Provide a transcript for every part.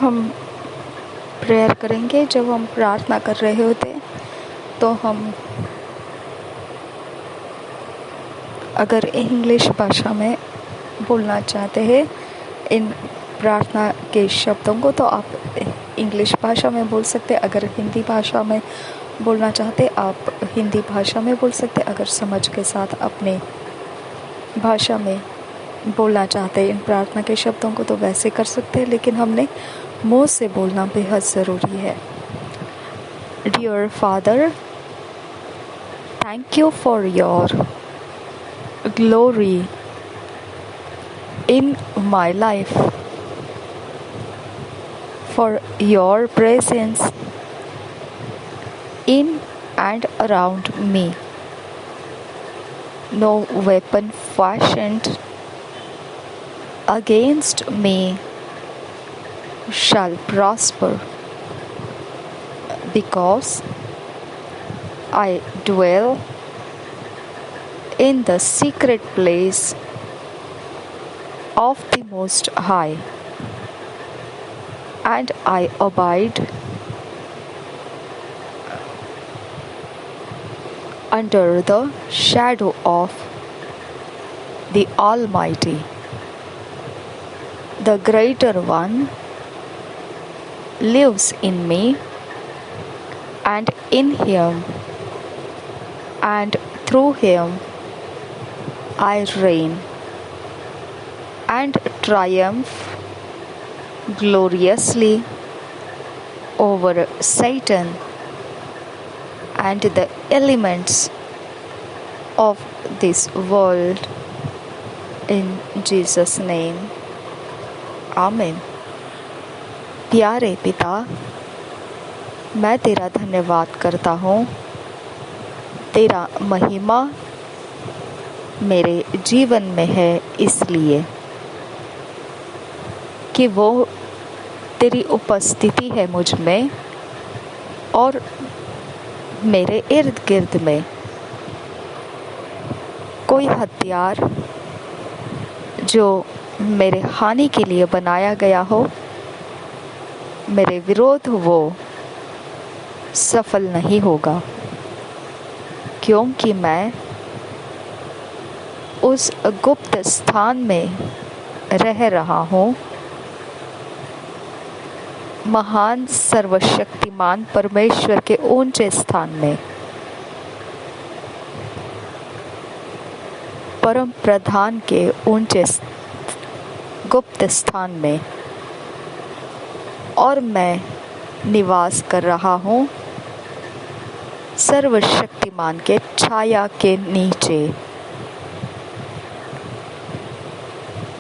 हम प्रेयर करेंगे। जब हम प्रार्थना कर रहे होते तो हम अगर इंग्लिश भाषा में बोलना चाहते हैं इन प्रार्थना के शब्दों को तो आप इंग्लिश भाषा में बोल सकते। अगर हिंदी भाषा में बोलना चाहते आप हिंदी भाषा में बोल सकते। अगर समझ के साथ अपने भाषा में बोलना चाहते इन प्रार्थना के शब्दों को तो वैसे कर सकते हैं, लेकिन हमने मुंह से बोलना बेहद ज़रूरी है। Dear father, thank you for your glory in my life, for your presence in and around me. No weapon fashioned against me shall prosper, because I dwell in the secret place of the Most High, and I abide under the shadow of the Almighty. The Greater One lives in me, and in Him and through Him I reign and triumph gloriously over Satan and the elements of this world. In Jesus' name, Amen. प्यारे पिता, मैं तेरा धन्यवाद करता हूँ। तेरा महिमा मेरे जीवन में है इसलिए कि वो तेरी उपस्थिति है मुझ में और मेरे इर्द गिर्द में। कोई हथियार जो मेरे हानि के लिए बनाया गया हो, मेरे विरोध वो सफल नहीं होगा, क्योंकि मैं उस गुप्त स्थान में रह रहा हूँ। महान सर्वशक्तिमान परमेश्वर के ऊंचे स्थान में, परम प्रधान के ऊंचे गुप्त स्थान में, और मैं निवास कर रहा हूँ सर्वशक्तिमान के छाया के नीचे।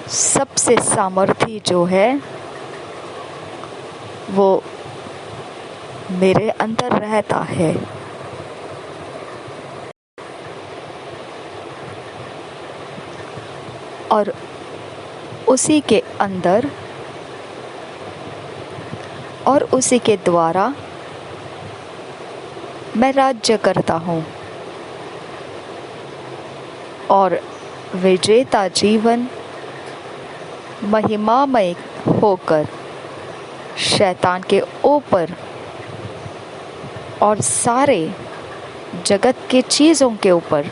सबसे सामर्थी जो है वो मेरे अंदर रहता है, और उसी के अंदर और उसी के द्वारा मैं राज्य करता हूँ और विजेता जीवन महिमामय होकर शैतान के ऊपर और सारे जगत के चीज़ों के ऊपर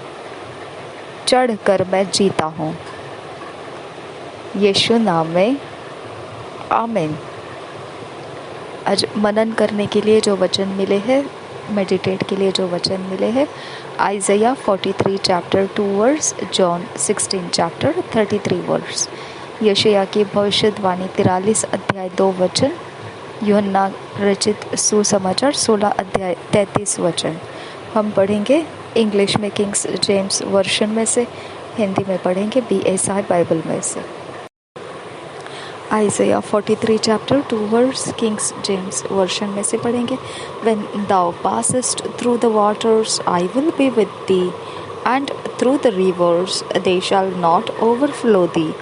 चढ़कर मैं जीता हूँ। यीशु नाम में, आमीन। आज मनन करने के लिए जो वचन मिले हैं, मेडिटेट के लिए जो वचन मिले हैं, Isaiah 43 chapter 2 verse, John 16 chapter 33 verse, यशायाह की भविष्यवाणी 43 अध्याय 2 वचन, यूहन्ना रचित सुसमाचार 16 अध्याय 33 वचन। हम पढ़ेंगे इंग्लिश में किंग्स जेम्स वर्शन में से, हिंदी में पढ़ेंगे BSI बाइबल में से। Isaiah 43 chapter 2 verse, Kings James version में से पढ़ेंगे। When thou passest through the waters, I will be with thee, and through the rivers, they shall not overflow thee.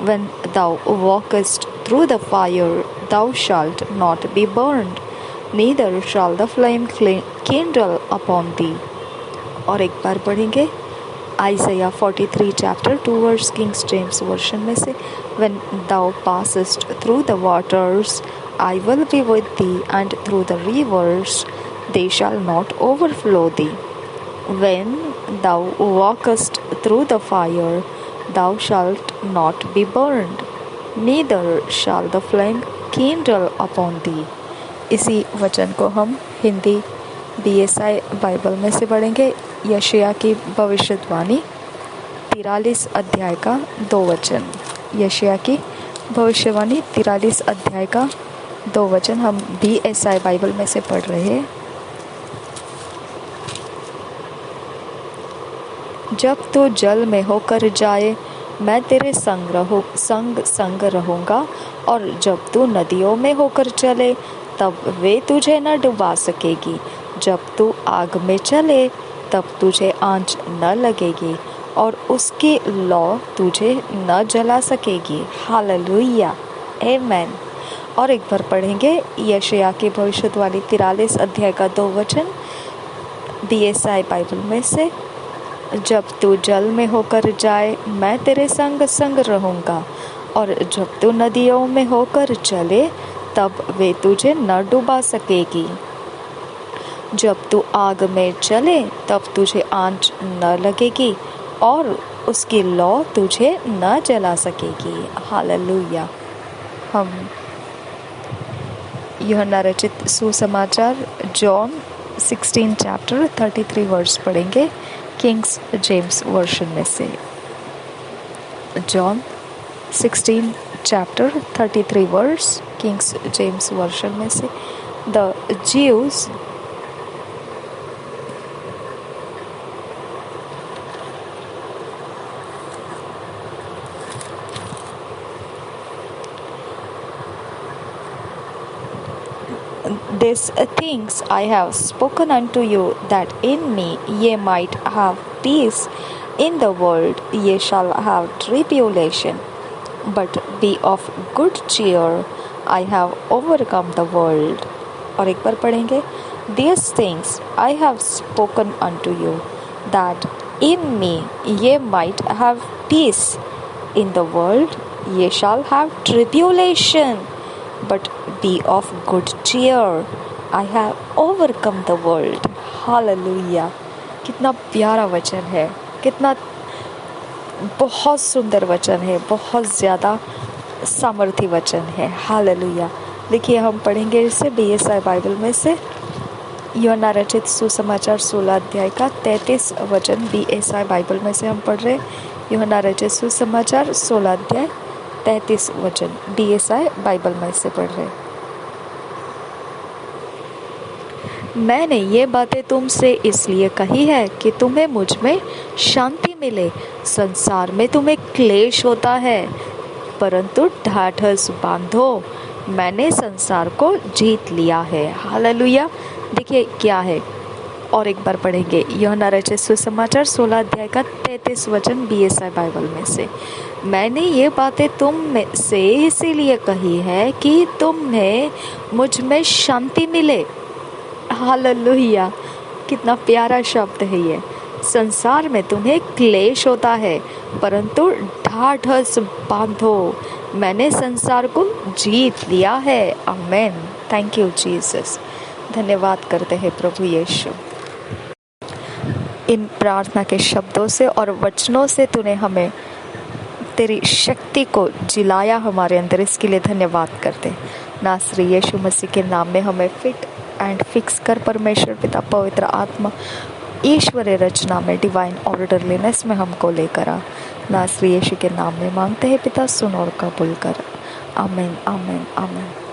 When thou walkest through the fire, thou shalt not be burned, neither shall the flame kindle upon thee. और एक बार पढ़ेंगे Isaiah 43 chapter 2 verse, Kings James version में से। When thou passest through the waters, I will be with thee, and through the rivers they shall not overflow thee. When thou walkest through the fire, thou shalt not be burned, neither shall the flame kindle upon thee. इसी वचन को हम Hindi BSI Bible में से पढ़ेंगे। यशायाह की भविष्यवाणी 43 अध्याय का 2 वचन। यशायाह की भविष्यवाणी 43 अध्याय का 2 वचन हम BSI बाइबल में से पढ़ रहे हैं। जब तू जल में होकर जाए, मैं तेरे संग रहूँगा, और जब तू नदियों में होकर चले, तब वे तुझे न डुबा सकेगी। जब तू आग में चले, तब तुझे आँच न लगेगी, और उसकी लौ तुझे न जला सकेगी। हालेलुया, आमेन। और एक बार पढ़ेंगे यशायाह की भविष्यवाणी 43 अध्याय का 2 वचन BSI बाइबल में से। जब तू जल में होकर जाए, मैं तेरे संग रहूँगा, और जब तू नदियों में होकर चले, तब वे तुझे न डुबा सकेगी। जब तू आग में चले, तब तुझे आँच न लगेगी, और उसकी लौ तुझे न जला सकेगी। हालेलुया। हम यूहन्ना रचित सुसमाचार जॉन 16 चैप्टर 33 वर्स पढ़ेंगे किंग्स जेम्स वर्शन में से। John 16 chapter 33 verse Kings James version में से। The Jews These things I have spoken unto you, that in me ye might have peace. In the world ye shall have tribulation, but be of good cheer. I have overcome the world. और एक बार पढ़ेंगे। These things I have spoken unto you, that in me ye might have peace. In the world ye shall have tribulation, but be of good cheer. I have overcome the world. Hallelujah. कितना प्यारा वचन है, कितना बहुत सुंदर वचन है, बहुत ज़्यादा सामर्थी वचन है। हालेलुया। देखिए हम पढ़ेंगे इसे BSI बाइबल में से। यूहन्ना रचित सुसमाचार 16 अध्याय का 33 वचन BSI बाइबल में से हम पढ़ रहे। यूहन्ना रचित सुसमाचार 16 अध्याय 33 वचन BSI बाइबल में से पढ़ रहे। मैंने ये बातें तुमसे इसलिए कही है कि तुम्हें मुझ में शांति मिले। संसार में तुम्हें क्लेश होता है, परंतु ढाढ़स बांधो, मैंने संसार को जीत लिया है। हालेलुया। देखिए क्या है, और एक बार पढ़ेंगे यूहन्ना रचित सुसमाचार 16 अध्याय का 33 वचन BSI बाइबल में से। मैंने ये बातें तुम में से इसीलिए कही है कि तुम्हें मुझ में शांति मिले। हालेलुया। कितना प्यारा शब्द है ये। संसार में तुम्हें क्लेश होता है, परंतु ढाढ़स बांधो, मैंने संसार को जीत लिया है। आमेन। Thank you Jesus. धन्यवाद करते हैं प्रभु यीशु। इन प्रार्थना के शब्दों से और वचनों से तूने हमें तेरी शक्ति को जिलाया हमारे अंदर, इसके लिए धन्यवाद करते। नासरी यीशु मसीह के नाम में हमें फिट एंड फिक्स कर परमेश्वर पिता, पवित्र आत्मा ईश्वरीय रचना में डिवाइन ऑर्डरलीनेस में हमको लेकर आ। नासरी यीशु के नाम में मांगते हैं पिता, सुन और कबूल कर। आमीन, आमीन, आमीन।